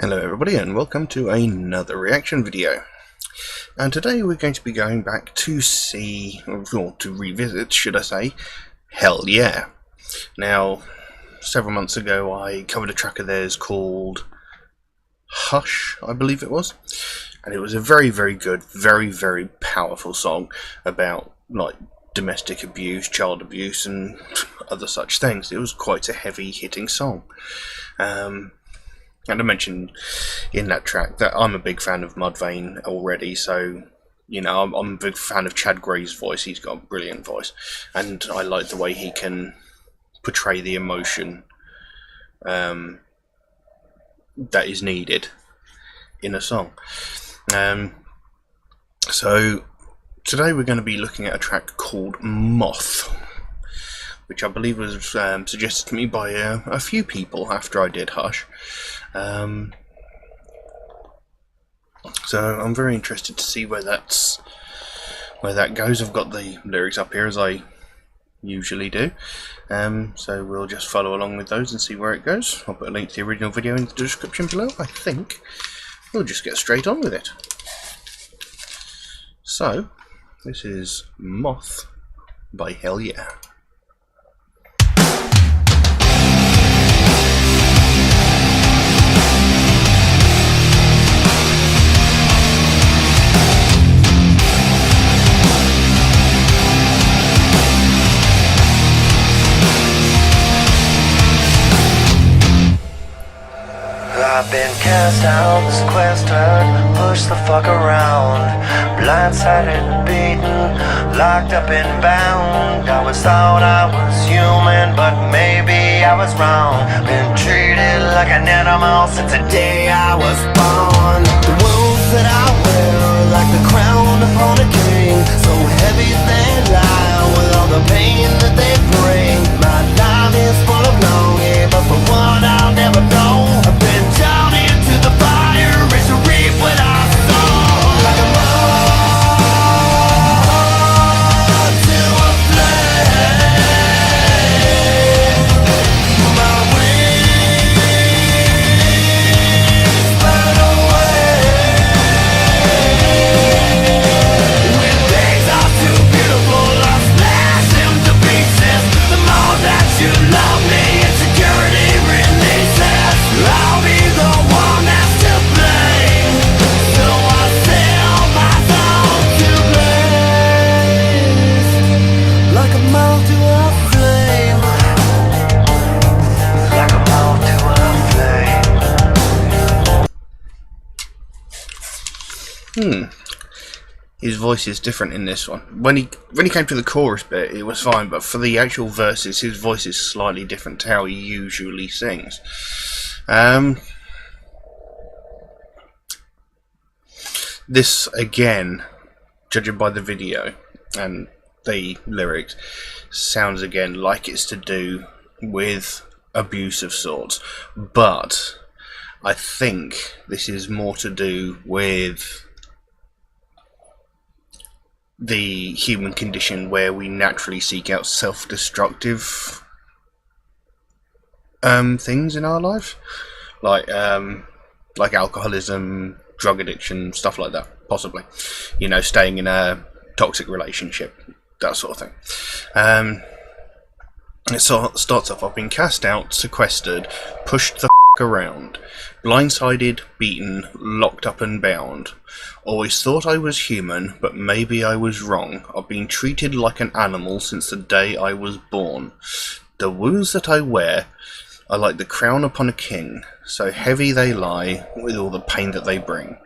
Hello everybody and welcome to another reaction video. And today we're going to be going back to see, or to revisit, should I say, Hellyeah. Now, several months ago I covered a track of theirs called Hush, I believe it was. And it was a very, very good, very, very powerful song about, like, domestic abuse, child abuse and other such things. It was quite a heavy hitting song. And I mentioned in that track that I'm a big fan of Mudvayne already, so, you know, I'm a big fan of Chad Gray's voice. He's got a brilliant voice, and I like the way he can portray the emotion that is needed in a song. So, today we're going to be looking at a track called Moth, which I believe was suggested to me by a few people after I did Hush. So I'm very interested to see where that goes. I've got the lyrics up here as I usually do, so we'll just follow along with those and see where it goes. I'll put a link to the original video in the description below. I think we'll just get straight on with it. So this is Moth by Hellyeah. I've been cast out, sequestered, pushed the fuck around, blindsided, beaten, locked up and bound. I was thought I was human, but maybe I was wrong. Been treated like an animal since the day I was born. The wounds that I wear are like the crown upon a king, so heavy they lie with all the pain that they bring. My life is full of longing, but for what I'll never know. I've been down into the fire, ready to reap what I sow. Like a moth to a flame. My wings burn away. When things are too beautiful, I'll smash them to pieces. The more that you love me, insecurity releases. I'll be the one that's to blame, so I sell my soul to blaze. Like a moth to a flame. Like a moth to a flame. His voice is different in this one. When he came to the chorus bit, it was fine, but for the actual verses, his voice is slightly different to how he usually sings. This, again, judging by the video and the lyrics, sounds again like it's to do with abuse of sorts, but I think this is more to do with the human condition where we naturally seek out self-destructive things in our life, like alcoholism, drug addiction, stuff like that, possibly, you know, staying in a toxic relationship, that sort of thing. It starts off, I've been cast out, sequestered, pushed the around, blindsided, beaten, locked up and bound. Always thought I was human, but maybe I was wrong. I've been treated like an animal since the day I was born. The wounds that I wear are like the crown upon a king, so heavy they lie with all the pain that they bring.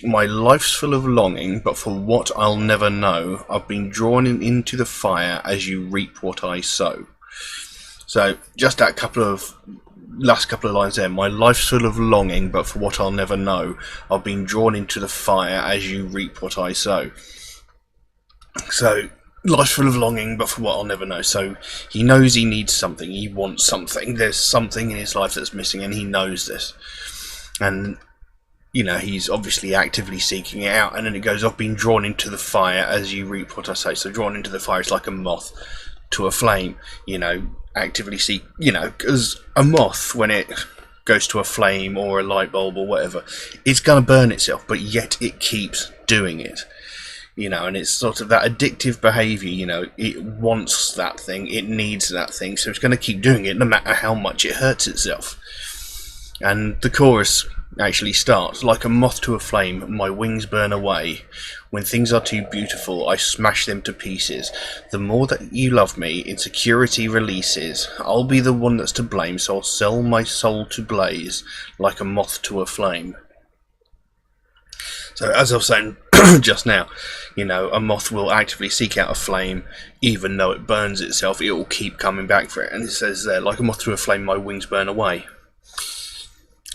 My life's full of longing, but for what I'll never know. I've been drawn into the fire as you reap what I sow. So just that last couple of lines there. My life's full of longing, but for what I'll never know. I've been drawn into the fire as you reap what I sow. So, life's full of longing, but for what I'll never know. So, he knows he needs something. He wants something. There's something in his life that's missing, and he knows this. And, you know, he's obviously actively seeking it out. And then it goes, I've been drawn into the fire as you reap what I sow. So, drawn into the fire is like a moth to a flame, you know, actively seek, you know, because a moth, when it goes to a flame or a light bulb or whatever, it's going to burn itself, but yet it keeps doing it. And it's sort of that addictive behaviour, it wants that thing, it needs that thing, so it's going to keep doing it no matter how much it hurts itself. And the chorus actually starts, like a moth to a flame, my wings burn away. When things are too beautiful, I smash them to pieces. The more that you love me, insecurity releases. I'll be the one that's to blame, so I'll sell my soul to blaze, like a moth to a flame. So, as I was saying just now, a moth will actively seek out a flame, even though it burns itself, it will keep coming back for it. And it says there, like a moth to a flame, my wings burn away.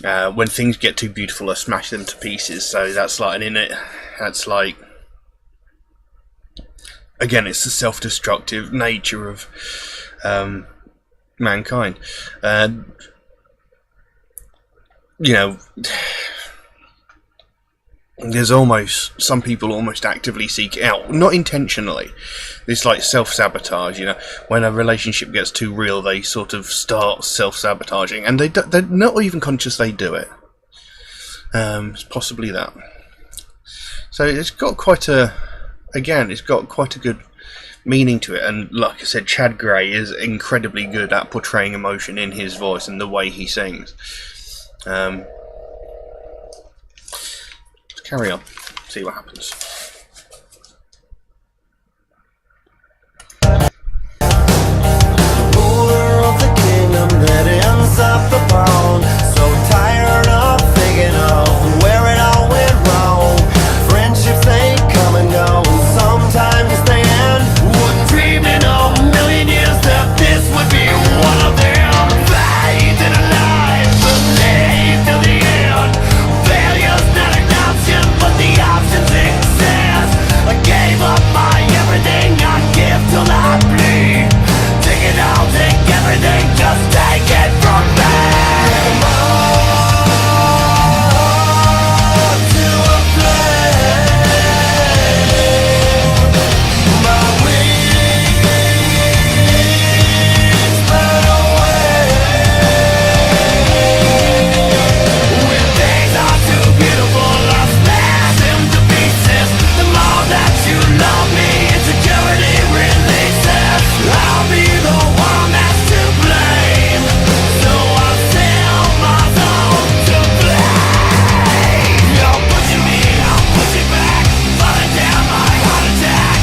When things get too beautiful, I smash them to pieces. So that's like, and in it, that's like, again, it's the self-destructive nature of mankind. There's some people almost actively seek out, not intentionally. It's like self-sabotage, when a relationship gets too real, they sort of start self-sabotaging, and they're not even conscious they do it. It's possibly that. So it's got quite a good meaning to it, and like I said, Chad Gray is incredibly good at portraying emotion in his voice and the way he sings. Carry on, see what happens. Ruler of the kingdom that ends up the pound. So tired of thinking of where it all went wrong. Friendships they come and go, and sometimes they end. Wouldn't dream in a million years that this would be one of them. Faith in a life, believe till the end. Failure's not an option, but the options exist. I gave up my everything, I give till I bleed. Take it all, take everything, just take it from me. To a flame, my wings burn away. When things are too beautiful, I smash them to pieces. The more that you love me, insecurity releases. I'll be the one that's to blame, so I sell my soul to blame. You're pushing me, I'm pushing back, falling down my heart attack.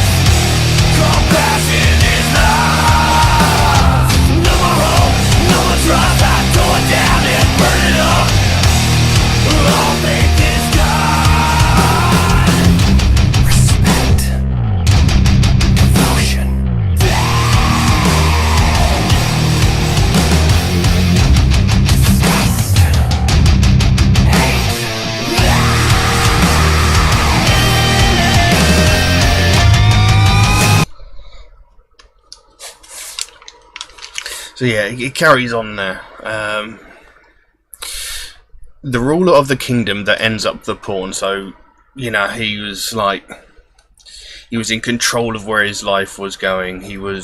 Compassion is lost. No more hope, no more trust. I tore it down and burn it up. All faith is gone. Respect, devotion, disgust, hate. So yeah, it carries on there. The ruler of the kingdom that ends up the pawn. So, he was in control of where his life was going. He knew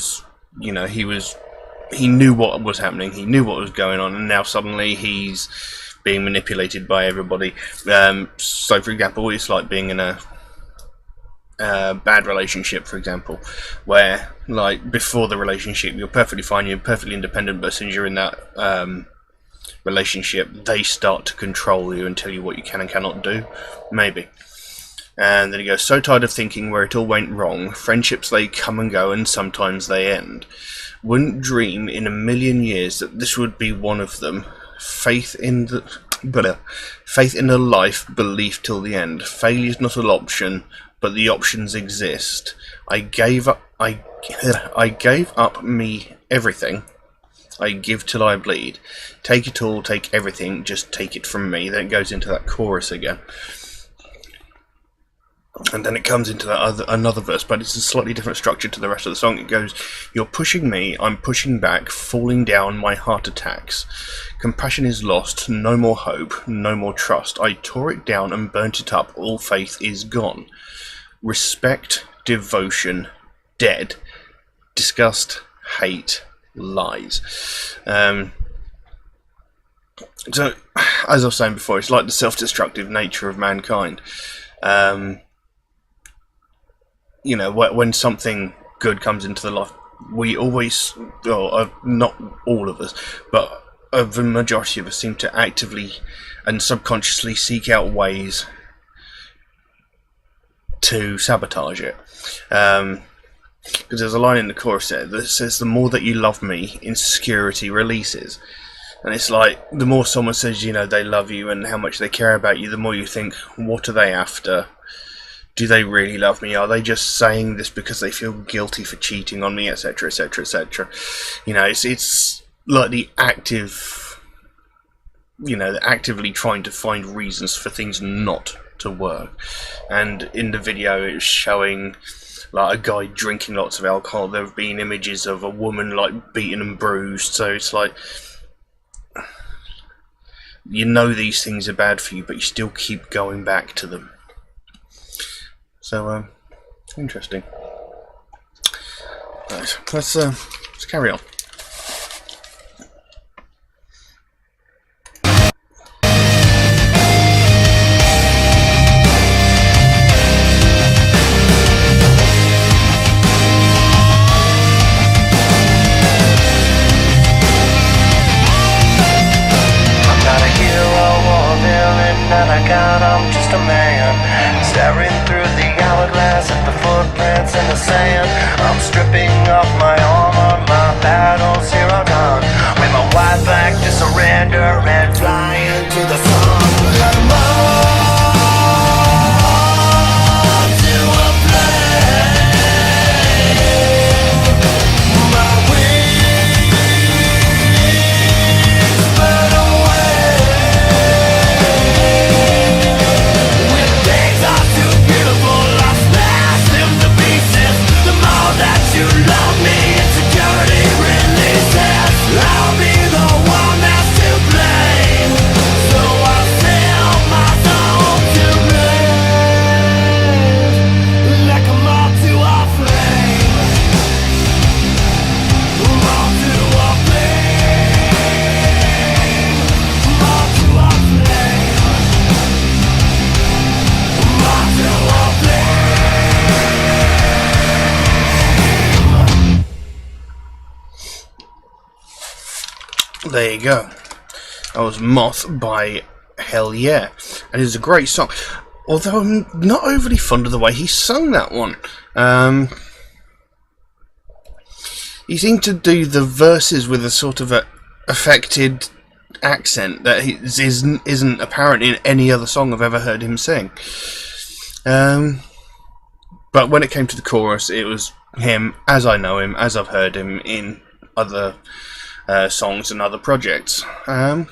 what was happening. He knew what was going on, and now suddenly he's being manipulated by everybody. So, for example, it's like being in a bad relationship, for example, where, like, before the relationship you're perfectly fine, you're perfectly independent, but as soon as you're in that relationship, they start to control you and tell you what you can and cannot do, maybe. And then he goes, so tired of thinking where it all went wrong. Friendships, they come and go, and sometimes they end. Wouldn't dream in a million years that this would be one of them. Faith in the life, belief till the end. Failure's not an option, but the options exist. I gave up me everything. I give till I bleed. Take it all, take everything, just take it from me. Then it goes into that chorus again. And then it comes into that another verse, but it's a slightly different structure to the rest of the song. It goes, you're pushing me, I'm pushing back, falling down, my heart attacks. Compassion is lost, no more hope, no more trust. I tore it down and burnt it up, all faith is gone. Respect, devotion, dead. Disgust, hate, lies. So, as I was saying before, it's like the self-destructive nature of mankind. You know, when something good comes into the life, we always, well, not all of us, but the majority of us seem to actively and subconsciously seek out ways to sabotage it. Because there's a line in the chorus there that says, "The more that you love me, insecurity releases." And it's like, the more someone says, you know, they love you and how much they care about you, the more you think, what are they after? Do they really love me? Are they just saying this because they feel guilty for cheating on me, etc., etc., etc.? You know, it's like the active, you know, actively trying to find reasons for things not to work. And in the video, it's showing like a guy drinking lots of alcohol. There have been images of a woman like beaten and bruised. So it's like, you know these things are bad for you, but you still keep going back to them. So, interesting. Right, let's carry on. I'm just a man, staring through the hourglass at the footprints in the sand. I'm stripping off my armor, my battles here are done. With my white flag to surrender and flying to the sun. I'm on to a plane. My wings burn away. You love me, insecurity releases. I'll be the one that's to blame. So I sell my soul to blame. Like a moth to a flame. Moth to a flame. Moth to a flame. Moth to a flame. There you go. That was Moth by Hellyeah, and it's a great song. Although I'm not overly fond of the way he sung that one. He seemed to do the verses with a sort of a affected accent that isn't apparent in any other song I've ever heard him sing. But when it came to the chorus, it was him as I know him, as I've heard him in other songs and other projects. And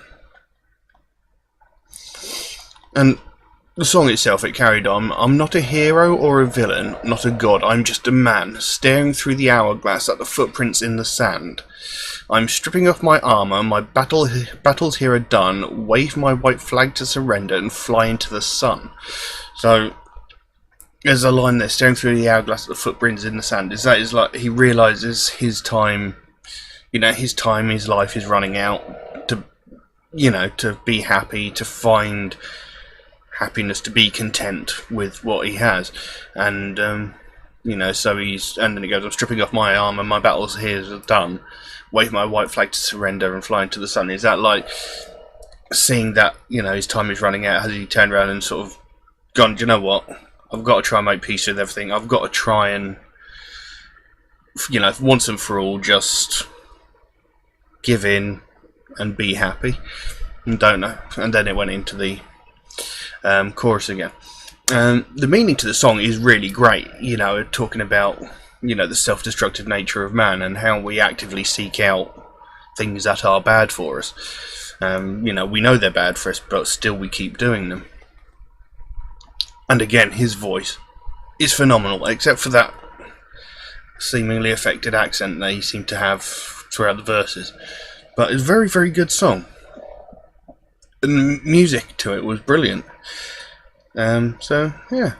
the song itself, it carried on. I'm not a hero or a villain, not a god, I'm just a man, staring through the hourglass at the footprints in the sand. I'm stripping off my armour, my battles here are done, wave my white flag to surrender and fly into the sun. So, there's a line there, staring through the hourglass at the footprints in the sand. Is like he realises his time, you know, his life is running out, to, you know, to be happy, to find happiness, to be content with what he has. And, you know, so and then he goes, I'm stripping off my armour, my battles here are done, wave my white flag to surrender and fly into the sun. Is that like seeing that, you know, his time is running out? Has he turned around and sort of gone, do you know what, I've got to try and make peace with everything, I've got to try and, you know, once and for all, just give in and be happy, and don't know. And then it went into the chorus again. The meaning to the song is really great, you know, talking about, you know, the self-destructive nature of man and how we actively seek out things that are bad for us. You know, we know they're bad for us, but still we keep doing them. And again, his voice is phenomenal, except for that seemingly affected accent that he seemed to have throughout the verses. But it's a very, very good song. And the music to it was brilliant. So, yeah.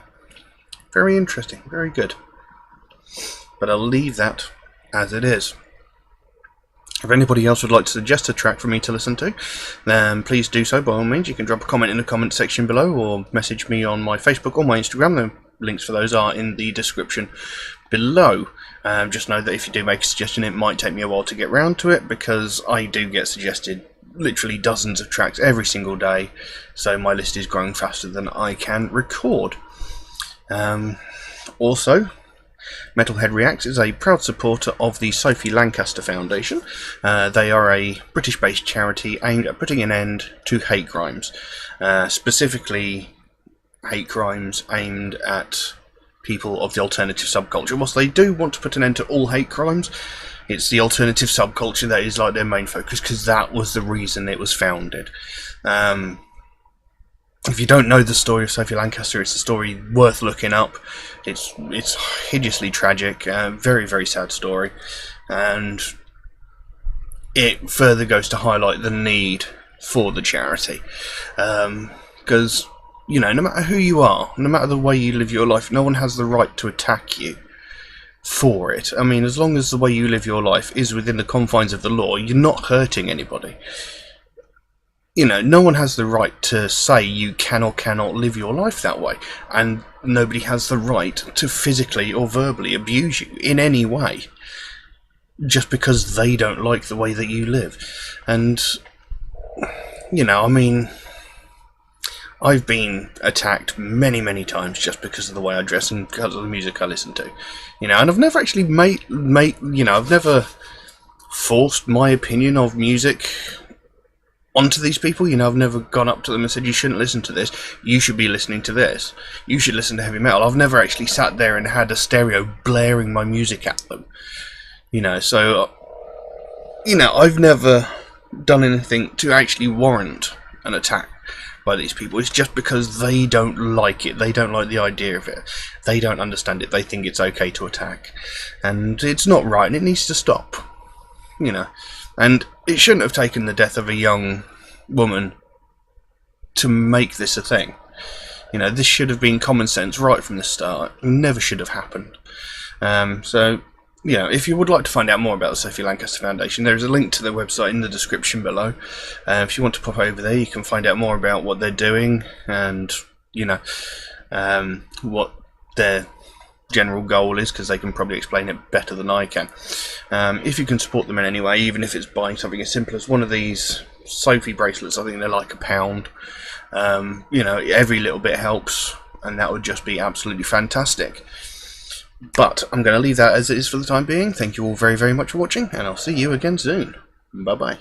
Very interesting. Very good. But I'll leave that as it is. If anybody else would like to suggest a track for me to listen to, then please do so by all means. You can drop a comment in the comment section below or message me on my Facebook or my Instagram. The links for those are in the description below. Just know that if you do make a suggestion, it might take me a while to get round to it, because I do get suggested literally dozens of tracks every single day, so my list is growing faster than I can record. Also, Metalhead Reacts is a proud supporter of the Sophie Lancaster Foundation. They are a British-based charity aimed at putting an end to hate crimes, specifically hate crimes aimed at people of the alternative subculture. Whilst they do want to put an end to all hate crimes, it's the alternative subculture that is like their main focus, because that was the reason it was founded. If you don't know the story of Sophie Lancaster, it's a story worth looking up. It's hideously tragic, very, very sad story, and it further goes to highlight the need for the charity. Because, you know, no matter who you are, no matter the way you live your life, no one has the right to attack you for it. I mean, as long as the way you live your life is within the confines of the law, you're not hurting anybody. You know, no one has the right to say you can or cannot live your life that way, and nobody has the right to physically or verbally abuse you in any way just because they don't like the way that you live. And, you know, I mean, I've been attacked many, many times just because of the way I dress and because of the music I listen to. You know, and I've never actually I've never forced my opinion of music onto these people. You know, I've never gone up to them and said, you shouldn't listen to this, you should be listening to this, you should listen to heavy metal. I've never actually sat there and had a stereo blaring my music at them. You know, so, you know, I've never done anything to actually warrant an attack by these people. It's just because they don't like it, they don't like the idea of it, they don't understand it, they think it's okay to attack, and it's not right, and it needs to stop. You know, and it shouldn't have taken the death of a young woman to make this a thing. You know, this should have been common sense right from the start. It never should have happened. So, you know, if you would like to find out more about the Sophie Lancaster Foundation, there is a link to their website in the description below. If you want to pop over there, you can find out more about what they're doing and, you know, what their general goal is, because they can probably explain it better than I can. If you can support them in any way, even if it's buying something as simple as one of these Sophie bracelets, I think they're like £1. You know, every little bit helps, and that would just be absolutely fantastic. But I'm going to leave that as it is for the time being. Thank you all very, very much for watching, and I'll see you again soon. Bye bye.